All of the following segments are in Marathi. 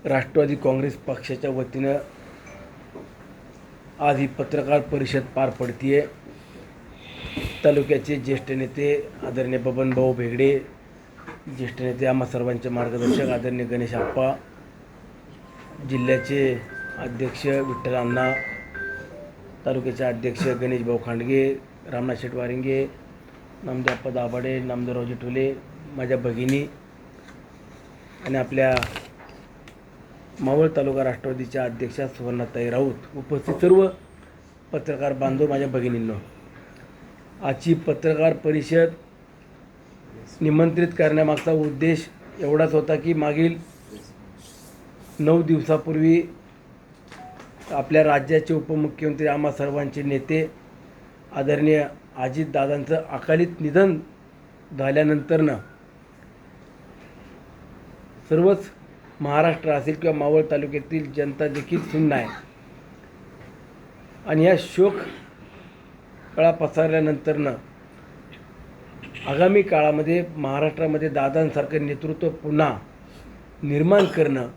राष्ट्रवादी काँग्रेस पक्षाच्या वतीनं आज ही पत्रकार परिषद पार पडतीये। तालुक्याचे ज्येष्ठ नेते आदरणीय बबनभाऊ भेगडे, ज्येष्ठ नेते आम्हा सर्वांचे मार्गदर्शक आदरणीय गणेश आप्पा, जिल्ह्याचे अध्यक्ष विठ्ठल अण्णा, तालुक्याचे अध्यक्ष गणेश भाऊ खांडगे, रामनाथ शेठ वारिंगे, नामदेवप्पा दाभाडे, नामदेवरावजी ठोले, माझ्या भगिनी आणि आपल्या मावळ तालुका राष्ट्रवादीच्या अध्यक्षा सुवर्णाताई राऊत, उपस्थित सर्व पत्रकार बांधव, माझ्या भगिनींनो, आजची पत्रकार परिषद निमंत्रित करण्यामागचा उद्देश एवढाच होता की मागील 9 दिवसापूर्वी आपल्या राज्याचे उपमुख्यमंत्री आम्हा सर्वांचे नेते आदरणीय अजितदादांचं अकालित निधन झाल्यानंतरनं सर्वच महाराष्ट्र असेल किंवा मावळ तालुक्यातील जनता देखील सुन्न आहे आणि या शोक कळा पसरल्यानंतरनं आगामी काळामध्ये महाराष्ट्रामध्ये दादांसारखं नेतृत्व पुन्हा निर्माण करणं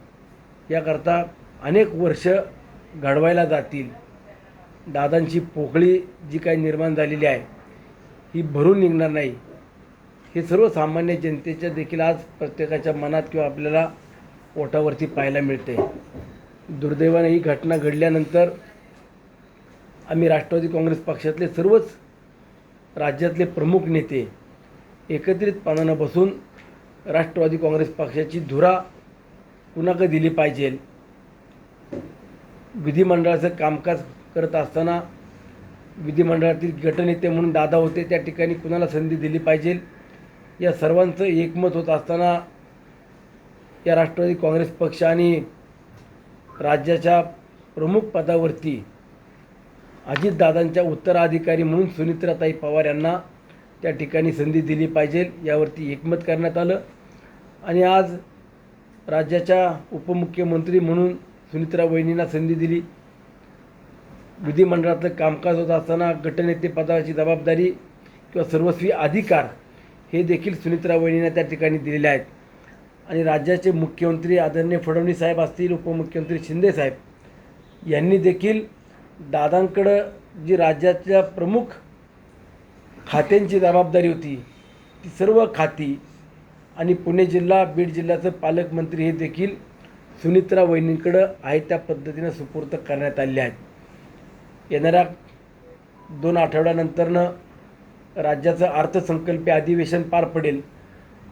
याकरता अनेक वर्ष घडवायला जातील। दादांची पोकळी जी काही निर्माण झालेली आहे ही भरून निघणार नाही, हे सर्वसामान्य जनतेच्या देखील आज प्रत्येकाच्या मनात किंवा आपल्याला ओठावरती पाहायला मिळते। दुर्दैवाने ही घटना घडल्यानंतर आम्ही राष्ट्रवादी काँग्रेस पक्षातले सर्वच राज्यातले प्रमुख नेते एकत्रितपणानं बसून राष्ट्रवादी काँग्रेस पक्षाची धुरा कुणाकडे दिली पाहिजे, विधिमंडळाचं कामकाज करत असताना विधिमंडळातील गटनेते म्हणून दादा होते, त्या ठिकाणी कुणाला संधी दिली पाहिजे, या सर्वांचं एकमत होत असताना या राष्ट्रवादी काँग्रेस पक्ष आणि राज्याच्या प्रमुख पदावरती अजितदादांच्या उत्तराधिकारी म्हणून सुनित्राताई पवार यांना त्या ठिकाणी संधी दिली पाहिजे, यावरती एकमत करण्यात आलं आणि आज राज्याच्या उपमुख्यमंत्री म्हणून सुनित्रा वहिनींना संधी दिली। विधिमंडळातलं कामकाज होत असताना गटनेते पदाची जबाबदारी किंवा सर्वस्वी अधिकार हे देखील सुनित्रा वहिनींना त्या ठिकाणी दिलेले आहेत आणि राज्याचे मुख्यमंत्री आदरणीय फडणवीस साहेब असतील, उपमुख्यमंत्री शिंदे साहेब यांनी देखील दादांकडं जी राज्याच्या प्रमुख खात्यांची जबाबदारी होती ती सर्व खाती आणि पुणे जिल्हा बीड जिल्ह्याचं पालकमंत्री हे देखील सुनित्रा वहिनींकडं आहे त्या पद्धतीनं सुपूर्द करण्यात आले आहेत। येणाऱ्या 2 आठवड्यानंतरनं राज्याचं अर्थसंकल्पीय अधिवेशन पार पडेल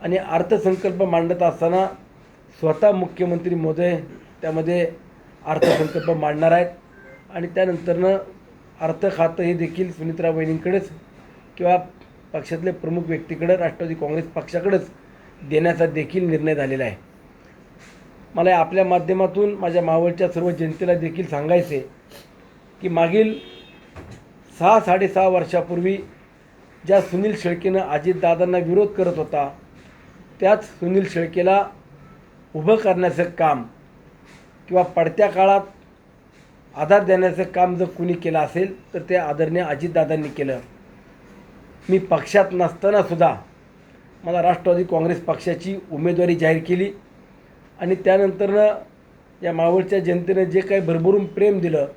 आणि अर्थसंकल्प मांडत असताना स्वतः मुख्यमंत्री महोदय त्यामध्ये अर्थसंकल्प मांडणार आहेत आणि त्यानंतरनं अर्थ खातं हे देखील सुनित्रा वहिनींकडेच किंवा पक्षातले प्रमुख व्यक्तीकडे राष्ट्रवादी काँग्रेस पक्षाकडेच देण्याचा देखील निर्णय झालेला आहे। मला आपल्या माध्यमातून माझ्या मावळच्या सर्व जनतेला देखील सांगायचे की मागील 6-6.5 वर्षापूर्वी ज्या सुनील शेळकेनं अजितदादांना विरोध करत होता त्याच सुनील शेळकेला उभं करण्याचं काम किंवा पडत्या काळात आधार देण्याचं काम जर कुणी केलं असेल तर ते आदरणीय अजितदादांनी केलं। मी पक्षात नसतानासुद्धा मला राष्ट्रवादी काँग्रेस पक्षाची उमेदवारी जाहीर केली आणि त्यानंतरनं या मावळच्या जनतेने जे काही भरभरून प्रेम दिलं,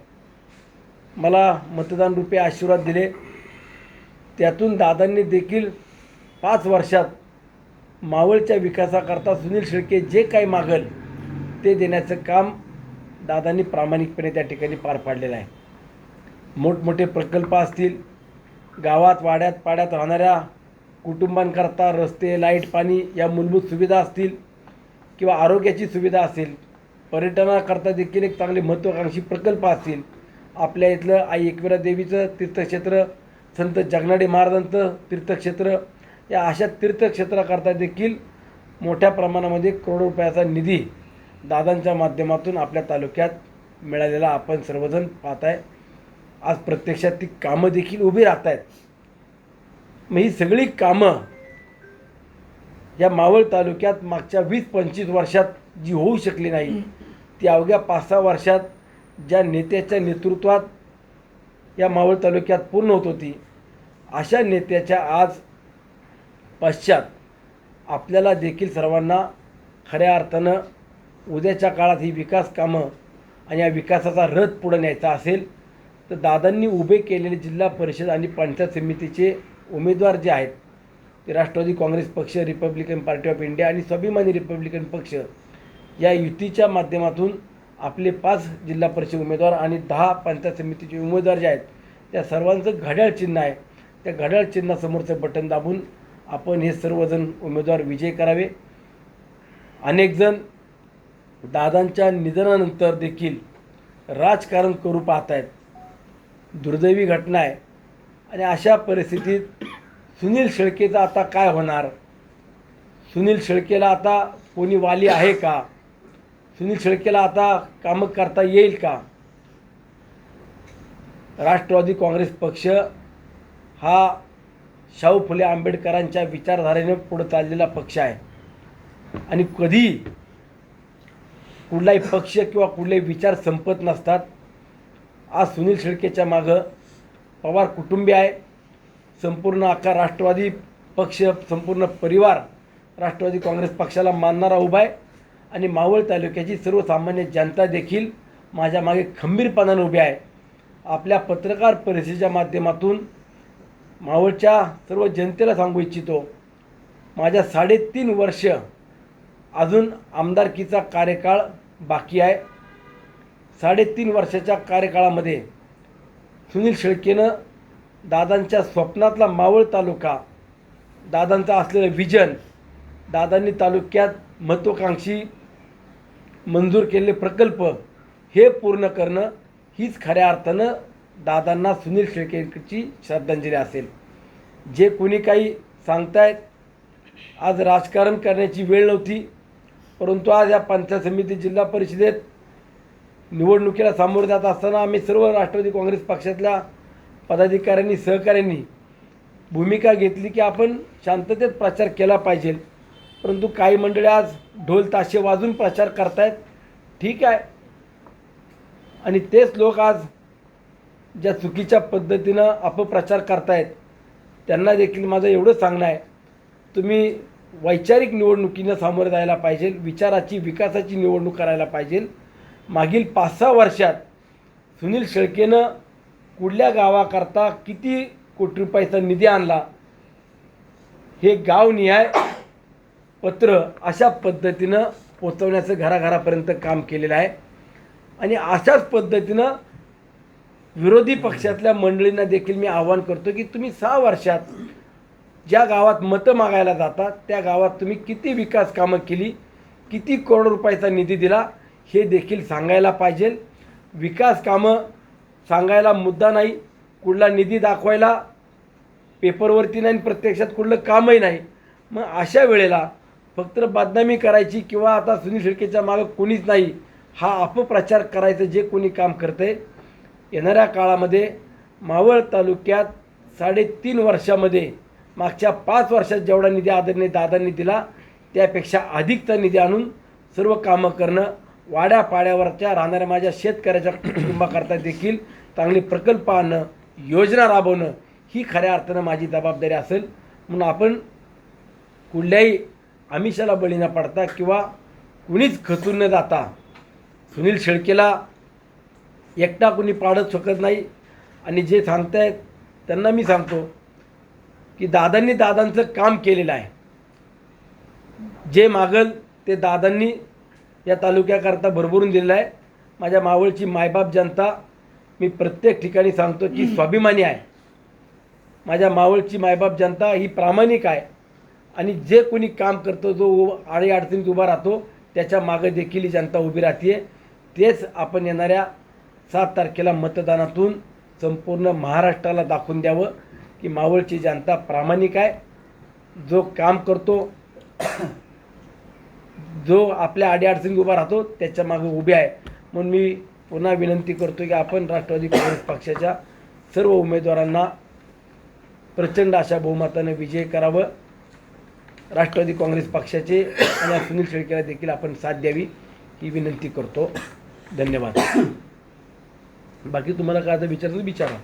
मला मतदान रूपी आशीर्वाद दिले, त्यातून दादांनी देखील 5 वर्षात मावळच्या विकासाकरता सुनील शेळके जे काही मागेल ते देण्याचं काम दादांनी प्रामाणिकपणे त्या ठिकाणी पार पाडलेलं आहे। मोठमोठे प्रकल्प असतील, गावात वाड्यात पाड्यात राहणाऱ्या कुटुंबांकरता रस्ते, लाईट, पाणी या मूलभूत सुविधा असतील किंवा आरोग्याची सुविधा असेल, पर्यटनाकरता देखील एक चांगले महत्त्वाकांक्षी प्रकल्प असतील, आपल्या इथलं आई एकविरा देवीचं तीर्थक्षेत्र, संत जगनाडे महाराजांचं तीर्थक्षेत्र, या अशा तीर्थक्षेत्राकरता देखील मोठ्या प्रमाणामध्ये करोडो रुपयाचा निधी दादांच्या माध्यमातून आपल्या तालुक्यात मिळालेला आपण सर्वजण पाहत आहे। आज प्रत्यक्षात ती कामं देखील उभी राहत आहेत। मग ही सगळी कामं या मावळ तालुक्यात मागच्या 20-25 वर्षात जी होऊ शकली नाही ती अवघ्या 5-6 वर्षात ज्या नेत्याच्या नेतृत्वात या मावळ तालुक्यात पूर्ण होत होती, अशा नेत्याच्या आज पश्चात आपल्याला देखील सर्वांना खऱ्या अर्थानं उद्याच्या काळात ही विकास कामं आणि या विकासाचा रथ पुढे न्यायचा असेल तर दादांनी उभे केलेले जिल्हा परिषद आणि पंचायत समितीचे उमेदवार जे आहेत ते राष्ट्रवादी काँग्रेस पक्ष, रिपब्लिकन पार्टी ऑफ इंडिया आणि स्वाभिमानी रिपब्लिकन पक्ष या युतीच्या माध्यमातून आपले 5 जिल्हा परिषद उमेदवार आणि 10 पंचायत समितीचे उमेदवार जे आहेत त्या सर्वांचं घड्याळ चिन्ह आहे. त्या घड्याळ चिन्हासमोरचं बटन दाबून आपण हे सर्वजण उमेदवार विजय करावे. अनेक जण दादांच्या निधनानंतर देखील राजकारण करू पाहत आहेत. दुर्दैवी घटना आहे आणि अशा परिस्थितीत सुनील शेळकेचं आता काय होणार? सुनील शेळकेला आता कोणी वाली आहे का? सुनील शेळकेला आता कामं करता येईल का? राष्ट्रवादी काँग्रेस पक्ष हा शाहू फुले आंबेडकरांच्या विचारधारेने पुढे चाललेला पक्ष आहे आणि कधी कुठलाही पक्ष किंवा कुठलेही विचार संपत नसतात. आज सुनील शेळकेच्या मागं पवार कुटुंबीय आहे. संपूर्ण अख्खा राष्ट्रवादी पक्ष, संपूर्ण परिवार राष्ट्रवादी काँग्रेस पक्षाला मानणारा उभा आहे आणि मावळ तालुक्याची सर्वसामान्य जनता देखील माझ्या मागे खंबीरपणाने उभी आहे. आपल्या पत्रकार परिषदेच्या माध्यमातून मावळच्या सर्व जनतेला सांगू इच्छितो, माझ्या 3.5 वर्ष अजून आमदारकीचा कार्यकाळ बाकी आहे. 3.5 वर्षाच्या कार्यकाळामध्ये सुनील शेळकेनं दादांच्या स्वप्नातला मावळ तालुका, दादांचा असलेलं विजन, दादांनी तालुक्यात महत्त्वाकांक्षी मंजूर केलेले प्रकल्प हे पूर्ण करणं हीच खऱ्या अर्थानं दादांना सुनील शेळकेची श्रद्धांजली असेल. जे कोणी काही सांगतायत, आज राजकारण करण्याची वेळ नव्हती, परंतु आज या पंचायत समिती, जिल्हा परिषदेत निवडणुकीला सामोरे जात असताना आम्ही सर्व राष्ट्रवादी काँग्रेस पक्षातल्या पदाधिकाऱ्यांनी, सहकाऱ्यांनी भूमिका घेतली की आपण शांततेत प्रचार केला पाहिजे. परंतु काही मंडळी आज ढोल ताशे वाजून प्रचार करतायत. ठीक आहे. आणि तेच लोक आज ज्या चुकीच्या पद्धतीनं अपप्रचार करतायत त्यांना देखील माझं एवढं सांगणं आहे, तुम्ही वैचारिक निवडणुकीनं सामोरे जायला पाहिजे. विचाराची, विकासाची निवडणूक करायला पाहिजे. मागील 5-6 वर्षात सुनील शेळकेनं कुठल्या गावाकरता किती कोटी रुपयाचा निधी आणला हे गावनिहाय पत्र अशा पद्धतीनं पोचवण्याचं घराघरापर्यंत काम केलेलं आहे. आणि अशाच पद्धतीनं विरोधी पक्षातल्या मंडळींना देखील मी आवाहन करतो की तुम्ही 6 वर्षात ज्या गावात मतं मागायला जातात त्या गावात तुम्ही किती विकास कामं केली, किती करोड रुपयाचा निधी दिला हे देखील सांगायला पाहिजे. विकास कामं सांगायला मुद्दा नाही, कुठला निधी दाखवायला पेपरवरती नाही, प्रत्यक्षात कुठलं कामही नाही. मग अशा वेळेला फक्त बदनामी करायची किंवा आता सुनील शेळकेच्या मागं कोणीच नाही हा अपप्रचार करायचं जे कोणी काम करतंय, येणाऱ्या काळामध्ये मावळ तालुक्यात 3.5 वर्षामध्ये मागच्या 5 वर्षात जेवढा निधी आदरणीय दादांनी दिला त्यापेक्षा अधिकचा निधी आणून सर्व कामं करणं, वाड्यापाड्यावरच्या राहणाऱ्या माझ्या शेतकऱ्याच्या कुटुंबाकरता देखील चांगले प्रकल्प आणणं, योजना राबवणं ही खऱ्या अर्थानं माझी जबाबदारी असेल. म्हणून आपण कुठल्याही आमिषाला बळी न पडता किंवा कुणीच खचून न जाता सुनील शेळकेला एकटा कुणी पाडत शकत नाही. आणि जे सांगतायत त्यांना मी सांगतो की दादांनी दादांचं काम केलेलं आहे. जे मागल ते दादांनी या तालुक्याकरता भरभरून दिलेलं आहे. माझ्या मावळची मायबाप जनता मी प्रत्येक ठिकाणी सांगतो की स्वाभिमानी आहे. माझ्या मावळची मायबाप जनता ही प्रामाणिक आहे आणि जे कोणी काम करतो, जो अडीअडचणीत उभा राहतो त्याच्या मागं देखील ही जनता उभी राहते. तेच आपण येणाऱ्या 7 तारखेला मतदानातून संपूर्ण महाराष्ट्राला दाखवून द्यावं की मावळची जनता प्रामाणिक आहे, जो काम करतो, जो आपल्या अडीअडचणीत उभा राहतो त्याच्या मागे उभे आहे. म्हणून मी पुन्हा विनंती करतो की आपण राष्ट्रवादी काँग्रेस पक्षाच्या सर्व उमेदवारांना प्रचंड अशा बहुमताने विजय करावं. राष्ट्रवादी काँग्रेस पक्षाचे आणि सुनील शेळकेला देखील आपण साथ द्यावी ही विनंती करतो. धन्यवाद. बाकी तुम्हाला काय आता विचारायचं विचारा.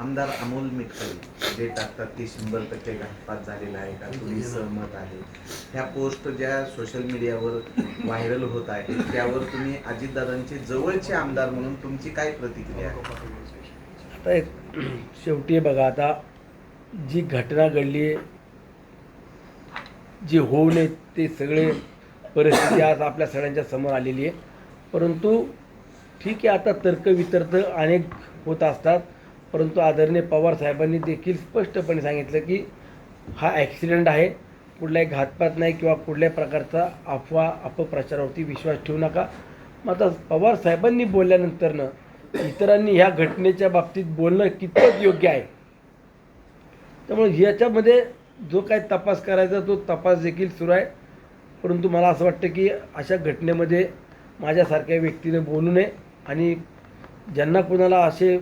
आमदार अमोल मिटकरी जे टाकतात ते 100% घातपात झालेला आहे का, तुम्ही सहमत आहे? ह्या पोस्ट ज्या सोशल मीडियावर व्हायरल होत आहेत त्यावर तुम्ही अजितदादांचे जवळचे आमदार म्हणून तुमची काय प्रतिक्रिया आहे? आता शेवटी बघा, आता जी घटना घडली आहे, जी होऊ नये ते सगळे परिस्थिती आज आपल्या सगळ्यांच्या समोर आलेली आहे. परंतु ठीक आहे, आता तर्कवितर्क अनेक होत असतात, परंतु आदरणीय पवार साहेबांनी देखील स्पष्टपणे सांगितलं की हा ॲक्सिडेंट आहे, कुठलाही घातपात नाही किंवा कुठल्याही प्रकारचा अफवा अपप्रचारावरती विश्वास ठेवू नका. मग आता पवार साहेबांनी बोलल्यानंतरनं इतरांनी ह्या घटनेच्या बाबतीत बोलणं कितपत योग्य आहे. त्यामुळे याच्यामध्ये जो काही तपास करायचा तो तपास देखील सुरू आहे. परंतु मला असं वाटतं की अशा घटनेमध्ये माझ्यासारख्या व्यक्तीने बोलू नये आणि ज्यांना कोणाला असे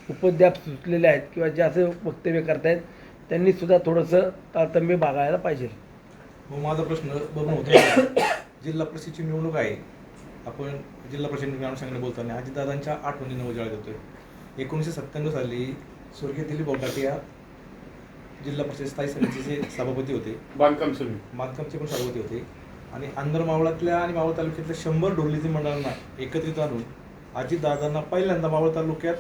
उपद्व्याप सुचलेले आहेत किंवा जे असे वक्तव्य करतायत त्यांनीसुद्धा थोडंसं तारतम्य बाळगायला पाहिजे. माझा प्रश्न बघून होता, जिल्हा परिषदेची निवडणूक आहे. आपण जिल्हा परिषद निवडणुकीने बोलताना अजितदादांच्या आठवणींना उजाळा देतोय. 1997 साली स्वर्गीय दिलीप बोटाटे या जिल्हा परिषद स्थायी समितीचे सभापती होते, बांधकामचे पण सभापती होते. आणि अंदर मावळातल्या आणि मावळ तालुक्यातल्या 100 ढोलीचे मंडळांना एकत्रित आणून अजितदादांना पहिल्यांदा मावळ तालुक्यात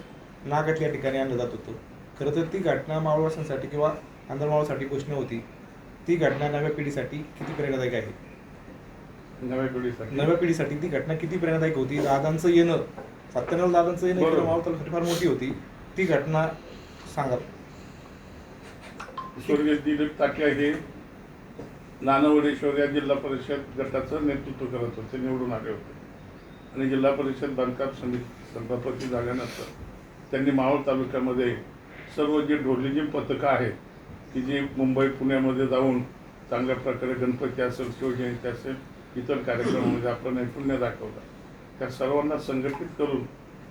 नागट या ठिकाणी आणलं जात होतं. खरं तर ती घटना मावळवासांसाठी किंवा अंदर मावळसाठी गोष्ट नव्हती. ती घटना नव्या पिढीसाठी किती प्रेरणादायक आहे? नव्या पिढीसाठी ती घटना किती प्रेरणादायक होती? दादांचं येणं, 97 दादांचं येणं इकडे मावळ तालुक्यासाठी फार मोठी होती. ती घटना सांगा. स्वर्गीय दिलीप ताटे हे नानवडेश्वर या जिल्हा परिषद गटाचं नेतृत्व करत होते, निवडून आले होते. आणि जिल्हा परिषद बांधकाम समिती सभापती झाल्यानंतर त्यांनी मावळ तालुक्यामध्ये सर्व जी ढोलीची पथकं आहेत की जी मुंबई पुण्यामध्ये जाऊन चांगल्या प्रकारे गणपती असेल, शिवजयंती असेल, इतर कार्यक्रमामध्ये आपलं नैपुण्य दाखवलं, त्या सर्वांना संघटित करून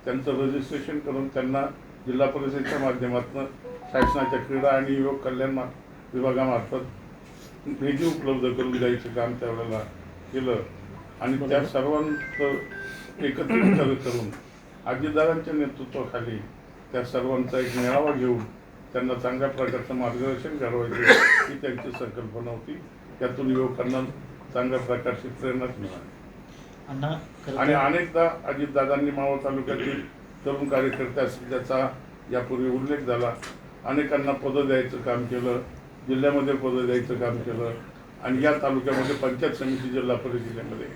त्यांचं रजिस्ट्रेशन करून त्यांना जिल्हा परिषदेच्या माध्यमातून शासनाच्या क्रीडा आणि युवक कल्याण विभागामार्फत निधी उपलब्ध करून द्यायचं काम त्यावेळेला केलं. आणि त्या सर्वांचं एकत्रित करून अजितदादांच्या नेतृत्वाखाली त्या सर्वांचा एक मेळावा घेऊन त्यांना चांगल्या प्रकारचं मार्गदर्शन घडवायचे ही त्यांची संकल्पना होती. त्यातून युवकांना चांगल्या प्रकारची प्रेरणाच मिळाली. आणि अनेकदा अजितदादांनी मावळ तालुक्यातील तरुण कार्यकर्ते असतील ज्याचा यापूर्वी उल्लेख झाला, अनेकांना पदं द्यायचं काम केलं, जिल्ह्यामध्ये पदं द्यायचं काम केलं. आणि या तालुक्यामध्ये पंचायत समिती जिल्हा परिषदेमध्ये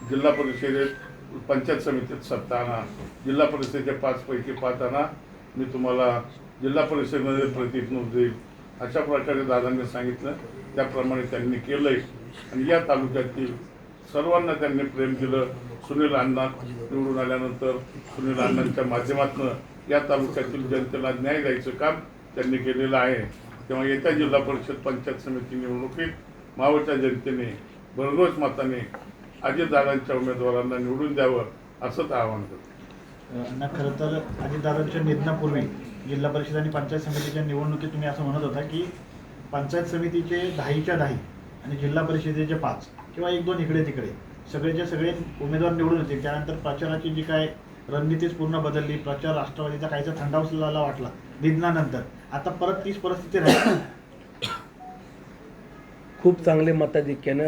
जिल्हा परिषदेत पंचायत समितीत सत्ता आणा, जिल्हा परिषदेच्या 5 पैकी 5 आणा, मी तुम्हाला जिल्हा परिषदेमध्ये प्रतिनिधित्व देईल, अशा प्रकारे दादांनी सांगितलं. त्याप्रमाणे त्यांनी केलंय. आणि या तालुक्यातील सर्वांना त्यांनी प्रेम दिलं. सुनील अण्णा निवडून आल्यानंतर सुनील अण्णांच्या माध्यमातून या तालुक्यातील जनतेला न्याय द्यायचं काम त्यांनी केलेलं आहे. तेव्हा येत्या जिल्हा परिषद पंचायत समिती निवडणुकीत मावळच्या जनतेने भरघोस मताने अजितदादांच्या उमेदवारांना निवडून द्यावं असंच आवाहन करतो. खरं तर अजितदादांच्या निधनापूर्वी जिल्हा परिषद आणि पंचायत समितीच्या निवडणुकीत तुम्ही असं म्हणत होता की पंचायत समितीचे 10च्या 10 आणि जिल्हा परिषदेचे 5 किंवा 1-2 इकडे तिकडे सगळेच्या सगळे उमेदवार निवडून होते. त्यानंतर प्रचाराची जी काय रणनीतीच पूर्ण बदलली, प्रचार राष्ट्रवादीचा काहीसा थंडावलेला वाटला निधनानंतर. आता परत तीच परिस्थिती राहिली. खूप चांगले मताधिक्यानं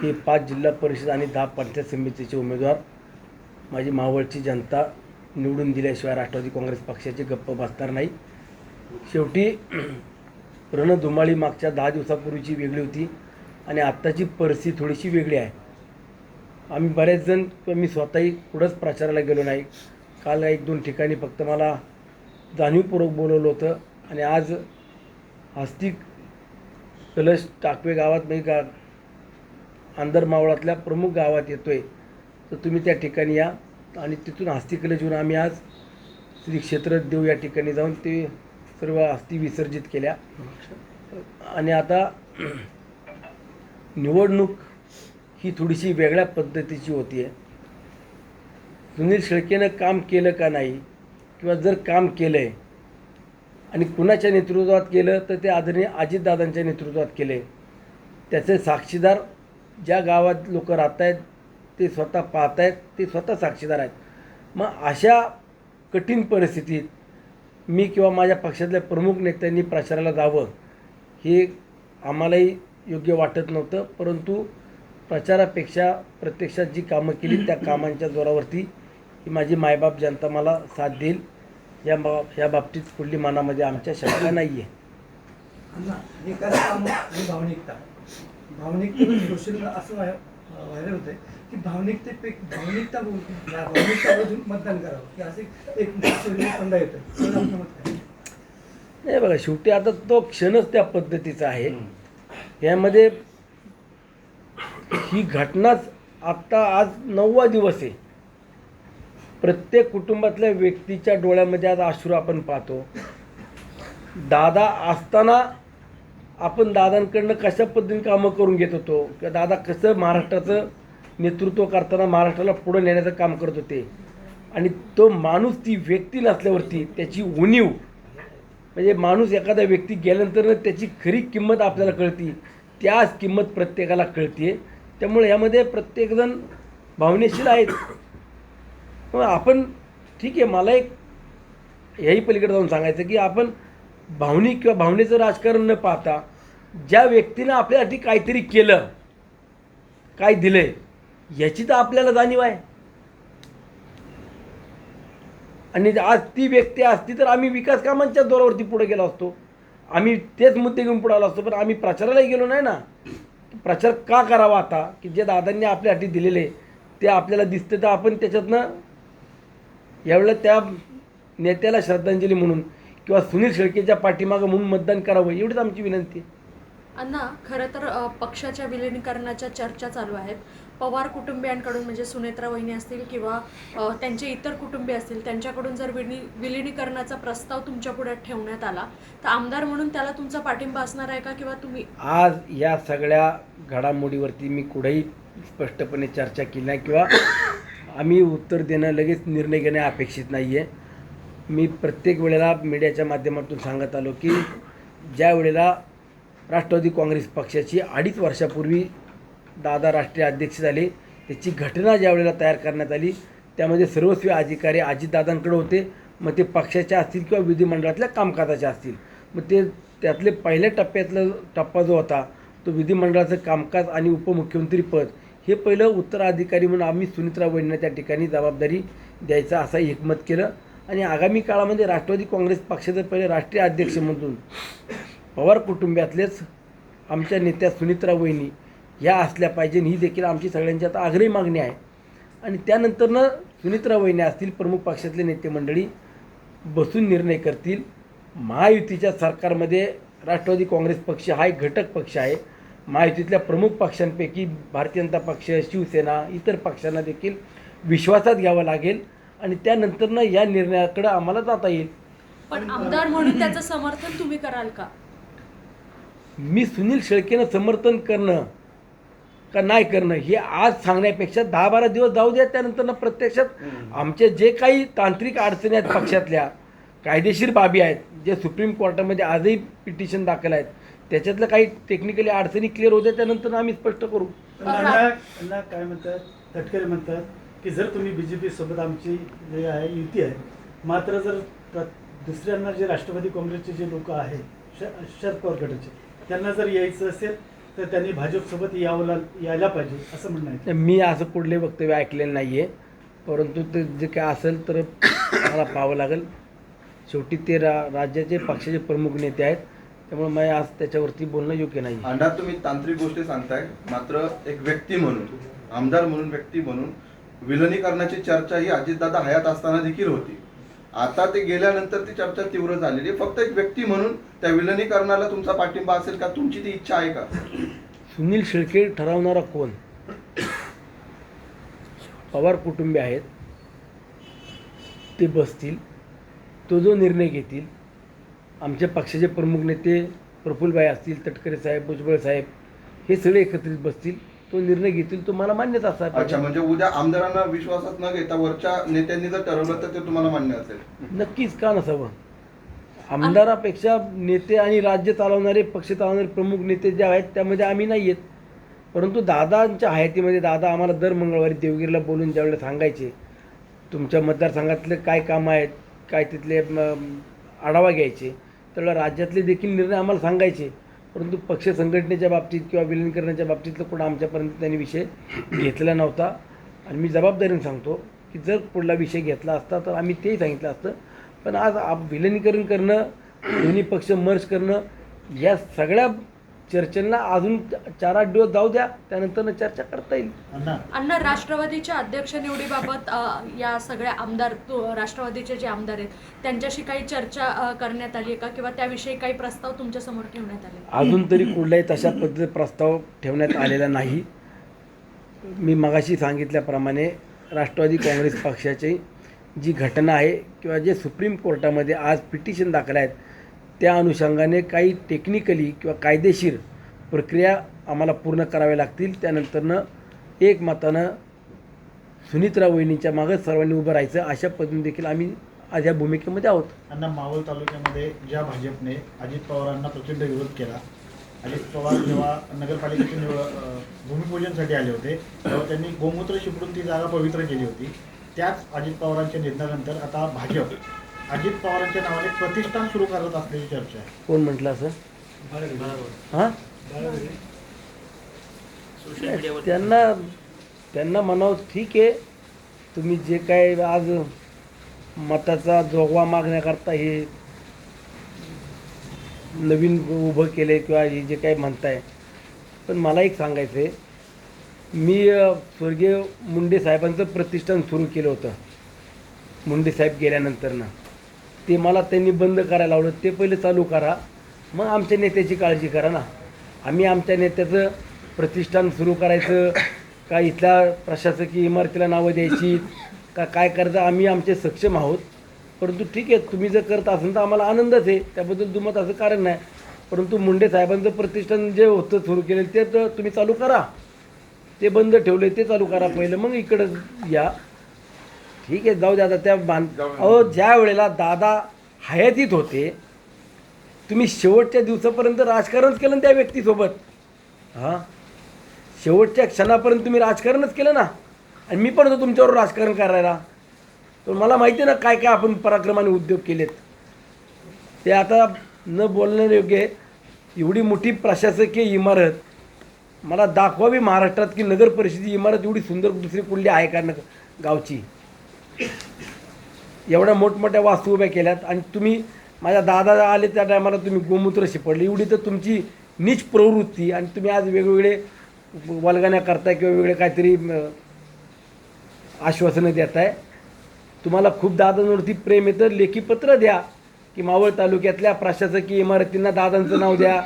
हे 5 जिल्हा परिषद आणि 10 पंचायत समितीचे उमेदवार माझी मावळची जनता निवडून दिल्याशिवाय राष्ट्रवादी काँग्रेस पक्षाचे गप्प बसणार नाही. शेवटी रणधुमाळी मागच्या 10 दिवसापूर्वीची वेगळी होती आणि आत्ताची परिस्थिती थोडीशी वेगळी आहे. आम्ही बरेच जण किंवा मी स्वतःही कुठंच प्रचाराला गेलो नाही. काल 1-2 ठिकाणी फक्त मला जाणीवपूर्वक बोलवलं होतं. आणि आज हस्ती कलश टाकवे गावात म्हणजे अंदर मावळातल्या प्रमुख गावात येतो आहे, तर तुम्ही त्या ठिकाणी या. आणि तिथून हस्ती कलश घेऊन आम्ही आज श्री क्षेत्र देव या ठिकाणी जाऊन ते सर्व हस्ती विसर्जित केल्या. आणि आता निवडणूक ही थोडीशी वेगळ्या पद्धतीची होती आहे. सुनील शेळकेनं काम केलं का नाही किंवा जर काम केलं आहे आणि कुणाच्या नेतृत्वात केलं तर ते आदरणीय अजितदादांच्या नेतृत्वात केलं आहे. त्याचे साक्षीदार ज्या गावात लोक राहत आहेत ते स्वतः पाहत आहेत, ते स्वतः साक्षीदार आहेत. मग अशा कठीण परिस्थितीत मी किंवा माझ्या पक्षातल्या प्रमुख नेत्यांनी प्रचाराला जावं हे आम्हालाही योग्य वाटत नव्हतं, परंतु प्रचारापेक्षा प्रत्यक्षात जी कामं केली त्या कामांच्या जोरावरती ही माझी मायबाप जनता मला साथ देईल या बाबतीत कुठली मनामध्ये आमच्या शंका नाही आहे. अण्णा, विकास कामं आणि भावनिकता सोशल असं व्हायरल होतंय की भावनिकतावरून मतदान करावं की असे एक फंडा येतोय. तर आपलं मत काय? नाही बघा, शेवटी आता तो क्षणच त्या पद्धतीचा आहे. यामध्ये ही घटनाच आत्ता आज 9वा दिवस आहे. प्रत्येक कुटुंबातल्या व्यक्तीच्या डोळ्यामध्ये आज अश्रू आपण पाहतो. दादा असताना आपण दादांकडनं कशा पद्धतीने कामं करून घेत होतो किंवा दादा कसं महाराष्ट्राचं नेतृत्व करताना महाराष्ट्राला पुढं नेण्याचं काम करत होते, आणि तो माणूस ती व्यक्ती नसल्यावरती त्याची उणीव, म्हणजे माणूस एखादा व्यक्ती गेल्यानंतर त्याची खरी किंमत आपल्याला कळती, त्याच किंमत प्रत्येकाला कळते. त्यामुळे यामध्ये प्रत्येकजण भावनेशील आहेत. मग आपण ठीक आहे, मला एक ह्याही पलीकडे जाऊन सांगायचं की आपण भावनिक किंवा भावनेचं राजकारण न पाहता ज्या व्यक्तीनं आपल्यासाठी काहीतरी केलं, काय दिलंय, याची तर आपल्याला जाणीव आहे. आणि आज ती व्यक्ती असती तर आम्ही विकास कामांच्या जोरावरती पुढे गेलो असतो, आम्ही तेच मुद्दे घेऊन पुढे आलो असतो. पण आम्ही प्रचारालाही गेलो नाही ना. प्रचार का करावा आता की जे दादांनी आपल्यासाठी दिलेले ते आपल्याला दिसते, तर आपण त्याच्यातनं यावेळेला त्या नेत्याला श्रद्धांजली म्हणून किंवा सुनील शेळकेच्या पाठीमागं म्हणून मतदान करावं, एवढीच आमची विनंती आहे. अण्णा, खरं तर पक्षाच्या विलिनीकरणाच्या चर्चा चालू आहेत. पवार कुटुंबियांकडून म्हणजे सुनेत्रा वहिनी असतील किंवा त्यांचे इतर कुटुंबीय असतील त्यांच्याकडून जर विलिनीकरणाचा प्रस्ताव तुमच्या पुढे ठेवण्यात आला तर आमदार म्हणून त्याला तुमचा पाठिंबा असणार आहे का, किंवा तुम्ही आज या सगळ्या घडामोडीवरती मी कुठेही स्पष्टपणे चर्चा केली नाही किंवा आम्ही उत्तर देणं लगेच निर्णय घेणे अपेक्षित नाही आहे. मी प्रत्येक वेळेला मीडियाच्या माध्यमातून सांगत आलो की ज्या वेळेला राष्ट्रवादी काँग्रेस पक्षाची 2.5 वर्षापूर्वी दादा राष्ट्रीय अध्यक्ष झाले, त्याची घटना ज्या वेळेला तयार करण्यात आली त्यामध्ये सर्वस्वी अधिकारी अजितदादांकडे होते. मग ते पक्षाच्या असतील किंवा विधिमंडळातल्या कामकाजाचे असतील. मग ते त्यातले पहिल्या टप्पा जो होता तो विधिमंडळाचं कामकाज आणि उपमुख्यमंत्री पद हे पहिलं उत्तराधिकारी म्हणून आम्ही सुनेत्रा वहिनींना त्या ठिकाणी जबाबदारी द्यायचा असं एकमत केलं. आणि आगामी काळामध्ये राष्ट्रवादी काँग्रेस पक्षाचे पहिले राष्ट्रीय अध्यक्ष म्हणून पवार कुटुंबातलेच आमच्या नेत्या सुनेत्रा वहिनी ह्या असल्या पाहिजे, ही देखील आमची सगळ्यांची आता आग्रही मागणी आहे. आणि त्यानंतरनं सुनेत्रा वहिनी असतील, प्रमुख पक्षातले नेते मंडळी बसून निर्णय करतील. महायुतीच्या सरकारमध्ये राष्ट्रवादी काँग्रेस पक्ष हा एक घटक पक्ष आहे. महायुतीतल्या प्रमुख पक्षांपैकी भारतीय जनता पक्ष, शिवसेना, इतर पक्षांना देखील विश्वासात घ्यावं लागेल आणि त्यानंतरनं या निर्णयाकडे आम्हाला जाता येईल. पण आमदार म्हणून त्याचं समर्थन तुम्ही कराल का? मी सुनील शेळकेनं समर्थन करणं का नाही करणं हे आज सांगण्यापेक्षा 10-12 दिवस जाऊ द्या. त्यानंतर प्रत्यक्षात आमचे जे काही तांत्रिक अडचणी आहेत, पक्षातल्या कायदेशीर बाबी आहेत, जे सुप्रीम कोर्टामध्ये आजही पिटिशन दाखल आहेत, त्याच्यातलं काही टेक्निकली अडचणी क्लिअर होत्या त्यानंतर आम्ही स्पष्ट करू. अण्णा काय म्हणतात, तटकरे म्हणतात की जर तुम्ही BJP सोबत आमची जे आहे युती आहे, मात्र जर दुसऱ्यांना जे राष्ट्रवादी काँग्रेसचे जे लोक आहेत शरद पवार गटाचे त्यांना जर यायचं असेल तर त्यांनी भाजपसोबत यायला पाहिजे असं म्हणणं आहे. मी असं कुठले वक्तव्य ऐकलेलं नाही आहे, परंतु ते जे काय असेल तर मला पाहावं लागेल. शेवटी ते राज्याचे पक्षाचे प्रमुख नेते आहेत, त्यामुळे मी आज त्याच्यावरती बोलणं योग्य नाही. अण्णा, तुम्ही तांत्रिक गोष्टी सांगताय, मात्र एक व्यक्ती म्हणून, आमदार म्हणून, व्यक्ती म्हणून विलिनीकरणाची चर्चा ही अजितदादा हयात असताना देखील होती. आता ते गेल्यानंतर ती चर्चा तीव्र झालेली. फक्त एक व्यक्ती म्हणून त्या विलिनीकरणाला तुमचा पाठिंबा असेल का? तुमची ती इच्छा आहे का? सुनील शेळके ठरवणारा कोण? पवार कुटुंबीय आहेत, ते बसतील, तो जो निर्णय घेतील. आमचे पक्षाचे प्रमुख नेते प्रफुल्लभाई असतील, तटकरे साहेब, भुजबळ साहेब हे सगळे एकत्रित बसतील, तो निर्णय घेतील, तो मला मान्यच असा. अच्छा, म्हणजे उद्या आमदारांना विश्वासात न घेता वरच्या नेत्यांनी जर ठरवलं तर ते तुम्हाला मान्य असेल? नक्कीच, का नसावं. आमदारापेक्षा नेते आणि राज्य चालवणारे, पक्ष चालवणारे प्रमुख नेते जे आहेत त्यामध्ये आम्ही नाही आहेत. परंतु दादांच्या हयातीमध्ये दादा आम्हाला दर मंगळवारी देवगिरीला बोलून ज्यावेळेला सांगायचे तुमच्या मतदारसंघातले काय कामं आहेत, काय तिथले आढावा घ्यायचे, त्यावेळेला राज्यातले देखील निर्णय आम्हाला सांगायचे. परंतु पक्ष संघटनेच्या बाबतीत किंवा विलीनीकरणाच्या बाबतीतलं कुठं आमच्यापर्यंत त्यांनी विषय घेतला नव्हता. आणि मी जबाबदारीने सांगतो की जर पुढला विषय घेतला असता तर आम्ही तेही सांगितलं असतं. पण आज विलीनीकरण करणं, दोन्ही पक्ष मर्ज करणं, या सगळ्या चर्चेला अजून 4-8 दिवस जाऊ द्या, त्यानंतर चर्चा करता येईल. अण्णा, राष्ट्रवादीच्या अध्यक्ष निवडीबाबत या सगळ्या राष्ट्रवादीचे जे आमदार आहेत त्यांच्याशी काही चर्चा करण्यात आली आहे का, किंवा त्याविषयी काही प्रस्ताव तुमच्यासमोर ठेवण्यात आले? अजून तरी कुठलाही तशा पद्धतीचा प्रस्ताव ठेवण्यात आलेला नाही. मी मगाशी सांगितल्याप्रमाणे राष्ट्रवादी काँग्रेस पक्षाची जी घटना आहे किंवा जे सुप्रीम कोर्टामध्ये आज पिटिशन दाखल आहेत, त्या अनुषंगाने काही टेक्निकली किंवा कायदेशीर प्रक्रिया आम्हाला पूर्ण कराव्या लागतील. त्यानंतरनं एकमतानं सुनित्रा वहिनीच्या मागं सर्वांनी उभं राहायचं, अशा पद्धतीने देखील आम्ही आज या भूमिकेमध्ये आहोत. अण्णा, मावळ तालुक्यामध्ये ज्या भाजपने अजित पवारांना प्रचंड विरोध केला, अजित पवार जेव्हा नगरपालिकेचे भूमिपूजनसाठी आले होते तेव्हा त्यांनी गोमूत्र शिपडून ती जागा पवित्र केली होती. त्याच अजित पवारांच्या निधनानंतर आता भाजप अजित पवारांच्या नावाने प्रतिष्ठान सुरू करत असल्याची चर्चा आहे. कोण म्हटलं असं? हां, त्यांना म्हणावं, ठीक आहे, तुम्ही जे काय आज मताचा जोगवा मागण्याकरता हे नवीन उभं केले किंवा हे जे काही म्हणताय, पण मला एक सांगायचं आहे, मी स्वर्गीय मुंडे साहेबांचं प्रतिष्ठान सुरू केलं होतं. मुंडे साहेब गेल्यानंतरनं ते मला त्यांनी बंद करायला लावलं. ते पहिले चालू करा, मग आमच्या नेत्याची काळजी करा ना. आम्ही आमच्या नेत्याचं प्रतिष्ठान सुरू करायचं का इथल्या प्रशासकीय इमारतीला नावं द्यायची का काय करायचं, आम्ही आमचे सक्षम आहोत. परंतु ठीक आहे, तुम्ही जर करत असाल तर आम्हाला आनंदच आहे, त्याबद्दल दुमत असं कारण नाही. परंतु मुंडे साहेबांचं प्रतिष्ठान जे होतं सुरू केलेलं ते तर तुम्ही चालू करा, ते बंद ठेवले ते चालू करा पहिलं, मग इकडं या. ठीक आहे, जाऊ द्या. आता त्या अहो, ज्या वेळेला दादा हयातीत होते, तुम्ही शेवटच्या दिवसापर्यंत राजकारणच केलं ना त्या व्यक्तीसोबत. हां, शेवटच्या क्षणापर्यंत तुम्ही राजकारणच केलं ना. आणि मी पण होतो तुमच्यावर राजकारण करायला, तर मला माहिती आहे ना काय काय आपण पराक्रमाने उद्योग केलेत. ते आता न बोलण्याने योग्य आहे. एवढी मोठी प्रशासकीय इमारत मला दाखवावी महाराष्ट्रात की नगर परिषदेची इमारत एवढी सुंदर दुसरी कुठली आहे का गावची. एवढ्या मोठमोठ्या वास्तू उभ्या केल्यात आणि तुम्ही माझ्या दादा आले त्या टायमाला तुम्ही गोमूत्र शिपडले. एवढी तर तुमची नीच प्रवृत्ती, आणि तुम्ही आज वेगवेगळे वल्गण्या करताय किंवा वेगळे काहीतरी आश्वासनं देताय. तुम्हाला खूप दादांवरती प्रेम येतं, लेखी पत्र द्या की मावळ तालुक्यातल्या प्रशासकीय इमारतींना दादांचं नाव द्या.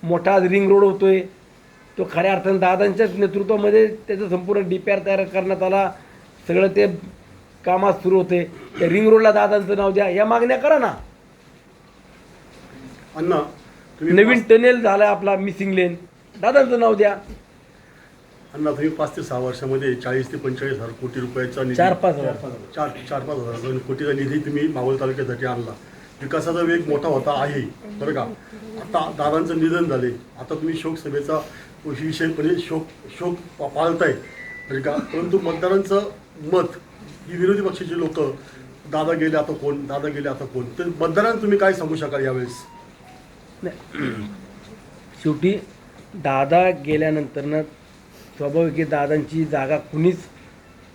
मोठा आज रिंग रोड होतोय, तो खऱ्या अर्थानं दादांच्याच नेतृत्वामध्ये त्याचं संपूर्ण DPR तयार करण्यात आला, सगळं ते कामात सुरू होते. त्या रिंग रोडला दादांचं नाव द्या, या मागण्या करा ना. अण्णा, नवीन टनेल झाला आपला मिसिंग लेन, दादांचं नाव द्या. अण्णा, तुम्ही 5 ते 6 वर्षामध्ये 40 ते 45 हजार कोटी रुपयाचा निधी, 4-5 हजार 4-5 हजार कोटीचा निधी तुम्ही मावळ तालुक्यासाठी आणला. विकासाचा वेग मोठा होता आहे, बरं का. आता दादांचं निधन झाले, आता तुम्ही शोकसभेचा विषय म्हणजे शोक पाळताय, बरं का. परंतु मतदारांचं मत ही विरोधी पक्षाची लोक, दादा गेले आता कोण, दादा गेले आता कोण, तर मतदारांना तुम्ही काय सांगू शकाल यावेळेस? नाही, शेवटी दादा गेल्यानंतरनं स्वाभाविक आहे, दादांची जागा कुणीच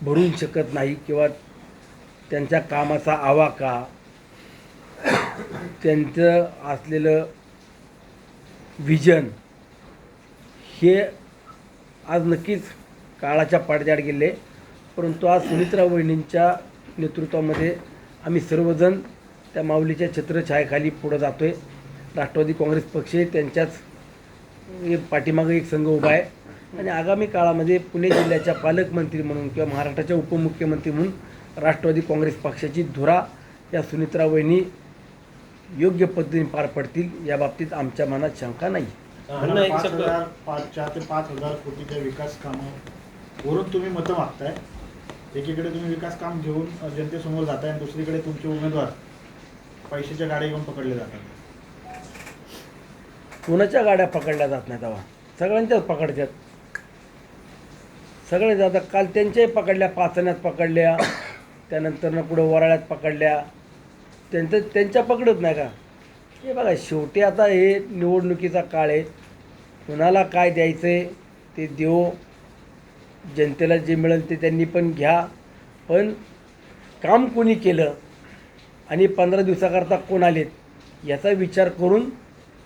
भरून शकत नाही किंवा त्यांच्या कामाचा आवाका, त्यांचं असलेलं विजन हे आज नक्कीच काळाच्या पडद्याआड गेले. परंतु आज सुनित्रा वहिनींच्या नेतृत्वामध्ये आम्ही सर्वजण त्या माऊलीच्या छत्रछायाखाली पुढं जातो आहे. राष्ट्रवादी काँग्रेस पक्ष त्यांच्याच पाठीमागं एक संघ उभा आहे आणि आगामी काळामध्ये पुणे जिल्ह्याच्या पालकमंत्री म्हणून किंवा महाराष्ट्राच्या उपमुख्यमंत्री म्हणून राष्ट्रवादी काँग्रेस पक्षाची धुरा या सुनित्रा वहिनी योग्य पद्धतीने पार पडतील, या बाबतीत आमच्या मनात शंका नाही. 4 ते 5,000 कोटीच्या विकास कामावरून तुम्ही मतं मागताय. एकीकडे तुम्ही विकास काम घेऊन जनतेसमोर जाताय आणि दुसरीकडे तुमचे उमेदवार पैशाच्या गाड्या घेऊन पकडले जातात. कोणाच्या गाड्या पकडल्या जात नाहीत, तेव्हा सगळ्यांच्याच पकडतात. सगळे जातात. काल त्यांच्याही पकडल्या, पाचण्यात पकडल्या, त्यानंतरनं पुढं वराळ्यात पकडल्या, त्यांच्या पकडत नाही का? हे बघा, शेवटी आता हे निवडणुकीचा काळ आहे. कुणाला काय द्यायचं आहे ते देऊ, जनतेला जे मिळेल ते त्यांनी पण घ्या. पण काम कोणी केलं आणि 15 दिवसाकरता कोण आलेत याचा विचार करून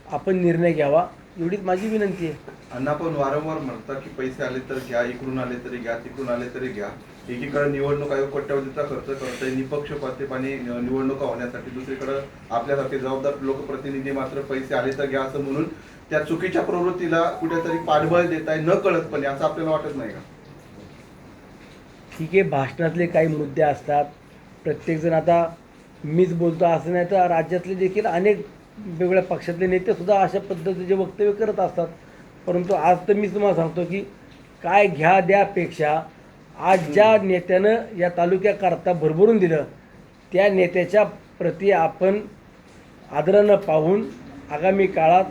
आपण निर्णय घ्यावा, एवढीच माझी विनंती आहे. अण्णा पण वारंवार म्हणतात की पैसे आले तर घ्या, इकडून आले तरी घ्या, तिकडून आले तरी घ्या. एकीकडे निवडणूक आयोग कोट्यवधीचा खर्च करतोय निपक्षपातीपणे निवडणुका होण्यासाठी, दुसरीकडे आपल्यासारखे जबाबदार लोकप्रतिनिधी मात्र पैसे आले तर घ्या असं म्हणून त्या चुकीच्या प्रवृत्तीला कुठेतरी पाठबळ देत आहे न कळतपणे, असं आपल्याला वाटत नाही का? ठीक आहे, भाषणातले काही मुद्दे असतात. प्रत्येकजण आता मीच बोलतो असं नाही, तर राज्यातले देखील अनेक वेगवेगळ्या पक्षातले नेतेसुद्धा अशा पद्धतीचे वक्तव्य करत असतात. परंतु आज तर मी तुम्हाला सांगतो की काय घ्या द्यापेक्षा आज ज्या नेत्यानं या तालुक्याकरता भरभरून दिलं त्या नेत्याच्या प्रती आपण आदरानं पाहून आगामी काळात,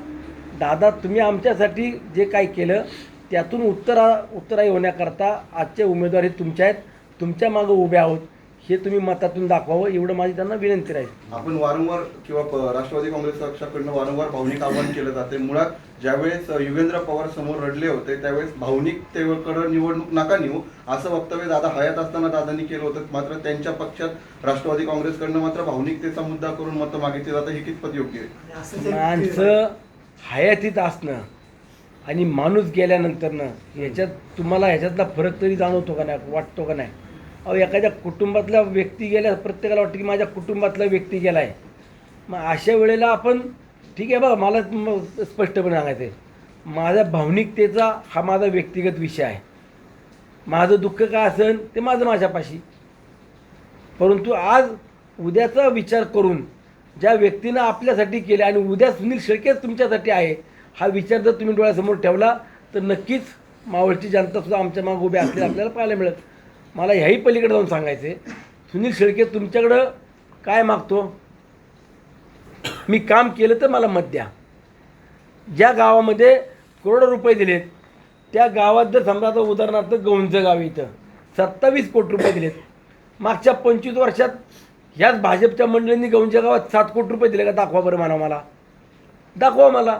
दादा तुम्ही आमच्यासाठी जे काय केलं त्यातून उत्तराई होण्याकरता आजचे उमेदवार हे तुमच्या आहेत, तुमच्या मागं उभे आहोत, हे तुम्ही मतातून दाखवावं, एवढं माझी त्यांना विनंती राहील. आपण वारंवार किंवा राष्ट्रवादी काँग्रेस पक्षाकडनं वारंवार भावनिक आवाहन केलं जाते. मुळात ज्यावेळेस युगेंद्र पवार समोर रडले होते त्यावेळेस भावनिकतेकडे निवडणूक नका नेऊ असं वक्तव्य दादा हयात असताना दादांनी केलं होतं. मात्र त्यांच्या पक्षात राष्ट्रवादी काँग्रेसकडनं मात्र भावनिकतेचा मुद्दा करून मतं मागितली जातं, हे कितपत योग्य आहे? माणसं हयातीत असणं आणि माणूस गेल्यानंतरनं याच्यात तुम्हाला ह्याच्यातला फरक तरी जाणवतो का नाही, वाटतो का नाही? अहो, एखाद्या कुटुंबातला व्यक्ती गेल्या प्रत्येकाला वाटतं की माझ्या कुटुंबातला व्यक्ती गेला आहे. मग अशा वेळेला आपण ठीक आहे बघा, मला स्पष्टपणे सांगायचं आहे, माझ्या भावनिकतेचा हा माझा व्यक्तिगत विषय आहे. माझं दुःख काय असेल ते माझ्यापाशी. परंतु आज उद्याचा विचार करून ज्या व्यक्तीनं आपल्यासाठी केलं आणि उद्या सुनील शेळकेच तुमच्यासाठी आहे हा विचार जर तुम्ही डोळ्यासमोर ठेवला तर नक्कीच मावळची जनतासुद्धा आमच्या मागे उभे असलेली आपल्याला पाहायला मिळत. मला ह्याही पलीकडे जाऊन सांगायचं आहे, सुनील शेळके तुमच्याकडं काय मागतो? मी काम केलं तर मला मत द्या. ज्या गावामध्ये करोडो रुपये दिलेत त्या गावात जर समजा आता उदाहरणार्थ गौंजं गाव इथं 27 कोटी रुपये दिलेत, मागच्या 25 वर्षात ह्याच भाजपच्या मंडळींनी गौंजं गावात 7 कोटी रुपये दिले का? दाखवा बरं म्हणा, मला दाखवा मला.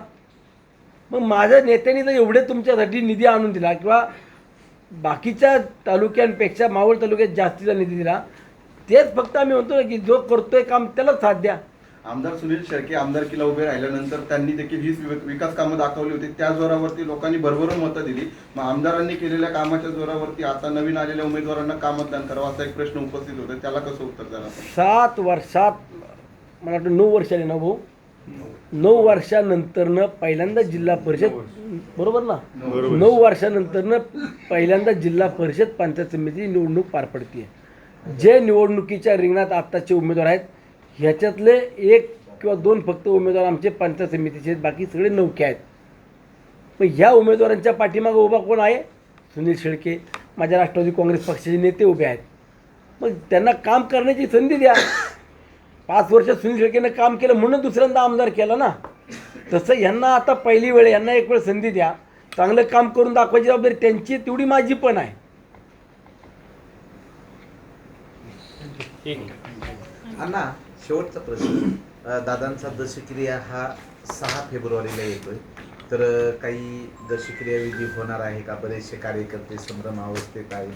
मग माझ्या नेत्यांनी जर एवढे तुमच्यासाठी निधी आणून दिला किंवा बाकीच्या तालुक्यांपेक्षा मावळ तालुक्यात जास्तीचा निधी दिला, तेच फक्त आम्ही म्हणतो ना की जो करतोय काम त्यालाच साथ द्या. आमदार सुनील शेळके आमदारकीला उभे राहिल्यानंतर त्यांनी देखील हीच विकास कामं दाखवली होती, त्या जोरावरती लोकांनी भरभरून मतं दिली. मग आमदारांनी केलेल्या कामाच्या जोरावरती आता नवीन आलेल्या उमेदवारांना का मतदान करावं असा एक प्रश्न उपस्थित होता, त्याला कसं उत्तर द्याल? 7 वर्षात मला वाटतं 9 वर्षाने ना भाऊ, 9 वर्षानंतरनं पहिल्यांदा जिल्हा परिषद, बरोबर ना, 9 वर्षानंतरनं पहिल्यांदा जिल्हा परिषद पंचायत समिती निवडणूक पार पडते. जे निवडणुकीच्या रिंगणात आत्ताचे उमेदवार आहेत ह्याच्यातले 1 किंवा 2 फक्त उमेदवार आमचे पंचायत समितीचे आहेत, बाकी सगळे नौके आहेत. पण ह्या उमेदवारांच्या पाठीमागं उभा कोण आहे? सुनील शेळके, माझ्या राष्ट्रवादी काँग्रेस पक्षाचे नेते उभे आहेत. मग त्यांना काम करण्याची संधी द्या. 5 वर्ष सुनील शेळकेनं काम केलं म्हणून दुसऱ्यांदा आमदार केला ना, तसं यांना आता पहिली वेळ, यांना एक वेळ संधी द्या, चांगलं काम करून दाखवायची जबाबदारी त्यांची, तेवढी माझी पण आहे. अण्णा, शेवटचा प्रश्न, दादांचा दशक्रिया हा 6 फेब्रुवारीला येतोय, तर काही दशक्रिया विधी होणार आहे का? बरेचसे कार्यकर्ते संभ्रम अवस्थेत आहे,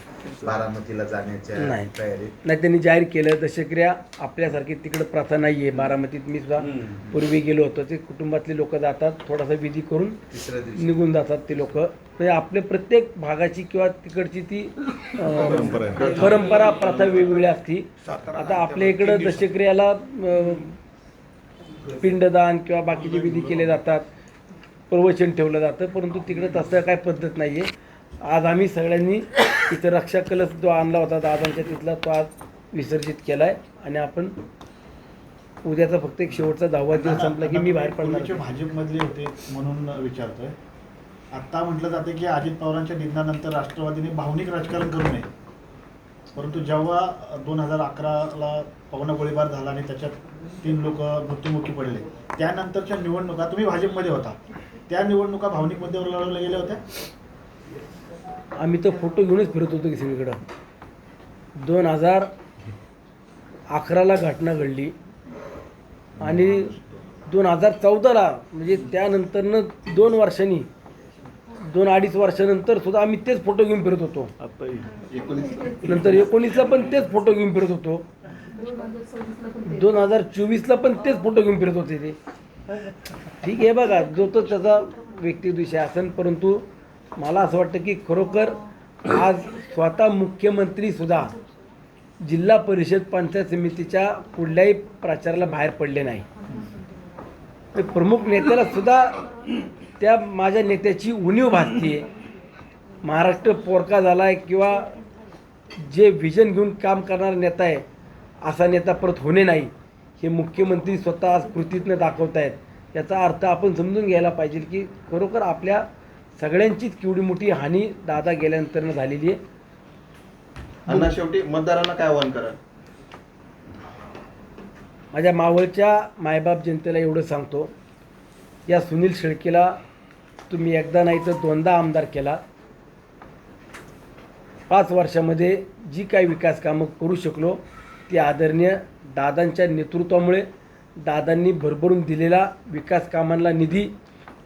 बारामतीला जाण्याच्या तयारीत. नाही, त्यांनी जाहीर केलं दशक्रिया. आपल्यासारखी तिकडं प्रथा नाही आहे बारामतीत. मी सुद्धा पूर्वी गेलो होतो, ते कुटुंबातले लोक जातात, थोडासा विधी करून तिसऱ्या दिवशी निघून जातात ते लोक. म्हणजे आपले प्रत्येक भागाची किंवा तिकडची ती परंपरा प्रथा वेगवेगळी असती. आता आपल्या इकडं दशक्रियाला पिंडदान किंवा बाकीचे विधी केले जातात, प्रवचन ठेवलं जातं, परंतु तिकडं तसं काय पद्धत नाही आहे. आज आम्ही सगळ्यांनी तिथं रक्षा कलश जो आणला होता दादांच्या तिथला, तो आज विसर्जित केला आहे आणि आपण उद्याचा फक्त एक शेवटचा 10वा दिवस संपला की मी बाहेर पडणार. भाजपमधले होते म्हणून विचारतोय. आत्ता म्हटलं जातं की अजित पवारांच्या निधनानंतर राष्ट्रवादीने भावनिक राजकारण करू नये, परंतु जेव्हा 2011ला पवना गोळीबार झाला आणि त्याच्यात 3 लोक मृत्युमुखी पडले, त्यानंतरच्या निवडणुका तुम्ही भाजपमध्ये होता, त्या निवडणुका भावनिक मुद्द्यावर लढवल्या गेल्या होत्या. आम्ही तर फोटो घेऊनच फिरत होतो की सगळीकडं. 2011ला घटना घडली, आणि 2014ला म्हणजे त्यानंतरनं 2 वर्षांनी 2-2.5 वर्षानंतर सुद्धा आम्ही तेच फोटो घेऊन फिरत होतो. नंतर 19ला पण तेच फोटो घेऊन फिरत होतो. 2024ला पण तेच फोटो घेऊन फिरत होते ते. ठीक आहे बघा, जो तो त्याचा व्यक्तिविषय असेल, परंतु मला असं वाटतं की खरोखर आज स्वतः मुख्यमंत्री सुद्धा जिल्हा परिषद पंचायत समितीच्या कुठल्याही प्रचाराला बाहेर पडले नाही. ते प्रमुख नेत्याला सुद्धा त्या माझ्या नेत्याची उणीव भासते. महाराष्ट्र पोरका झाला आहे किंवा जे विजन घेऊन काम करणारा नेता आहे असा नेता परत होणे नाही, हे मुख्यमंत्री स्वतः आज कृतीतनं दाखवत आहेत. याचा अर्थ आपण समजून घ्यायला पाहिजे की खरोखर आपल्या सगळ्यांचीच केवढी मोठी हानी दादा गेल्यानंतर झालेली आहे. अण्णा, शेवटी मतदारांना काय आवाहन करा? माझ्या मावळच्या मायबाप जनतेला एवढं सांगतो, या सुनील शेळकेला तुम्ही एकदा नाही तर 2दा आमदार केला. 5 वर्षामध्ये जी काही विकास कामं करू शकलो ती आदरणीय दादांच्या नेतृत्वामुळे, दादांनी भरभरून दिलेला विकास कामांना निधी,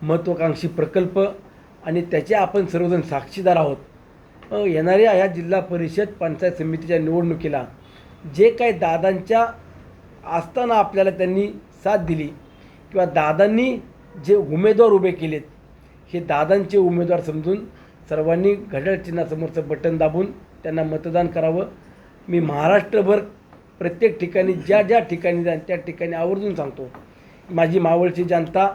महत्त्वाकांक्षी प्रकल्प आणि त्याचे आपण सर्वजण साक्षीदार आहोत. येणाऱ्या ह्या जिल्हा परिषद पंचायत समितीच्या निवडणुकीला जे काही दादांच्या असताना आपल्याला त्यांनी साथ दिली किंवा दादांनी जे उमेदवार उभे केलेत, हे दादांचे उमेदवार समजून सर्वांनी घड्याळ चिन्हासमोरचं बटन दाबून त्यांना मतदान करावं. मी महाराष्ट्रभर प्रत्येक ठिकाणी ज्या ज्या ठिकाणी जाईन त्या ठिकाणी आवर्जून सांगतो, माझी मावळची जनता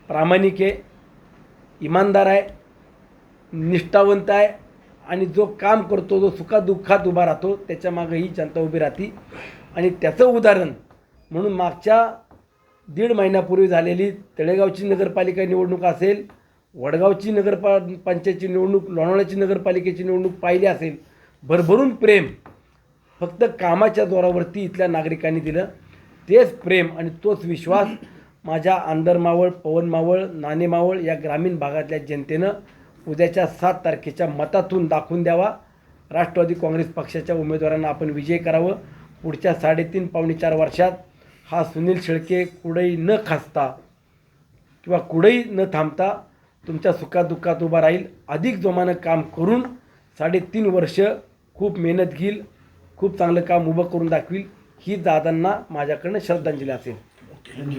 प्रामाणिक आहे, इमानदार आहे, निष्ठावंत आहे आणि जो काम करतो, जो सुखादुःखात उभा राहतो, त्याच्या मागं ही जनता उभी राहते. आणि त्याचं उदाहरण म्हणून मागच्या 1.5 महिन्यापूर्वी झालेली तळेगावची नगरपालिका निवडणूक असेल, वडगावची पंचायतची निवडणूक, लोणावळ्याची नगरपालिकेची निवडणूक पाहिली असेल. भरभरून प्रेम फक्त कामाच्या जोरावरती इथल्या नागरिकांनी दिलं. तेच प्रेम आणि तोच विश्वास माझ्या आंदर मावळ, पवन मावळ, नाणे मावळ या ग्रामीण भागातल्या जनतेनं उद्याच्या 7 तारखेच्या मतातून दाखवून द्यावा. राष्ट्रवादी काँग्रेस पक्षाच्या उमेदवारांना आपण विजय करावं. पुढच्या 3.5-4 वर्षात हा सुनील शेळके कुठेही न खचता किंवा कुठेही न थांबता तुमच्या सुखादुःखात उभा राहील. अधिक जोमानं काम करून 3.5 वर्ष खूप मेहनत घेईल, खूप चांगलं काम उभं करून दाखवील. ही दादांना माझ्याकडनं श्रद्धांजली असेल.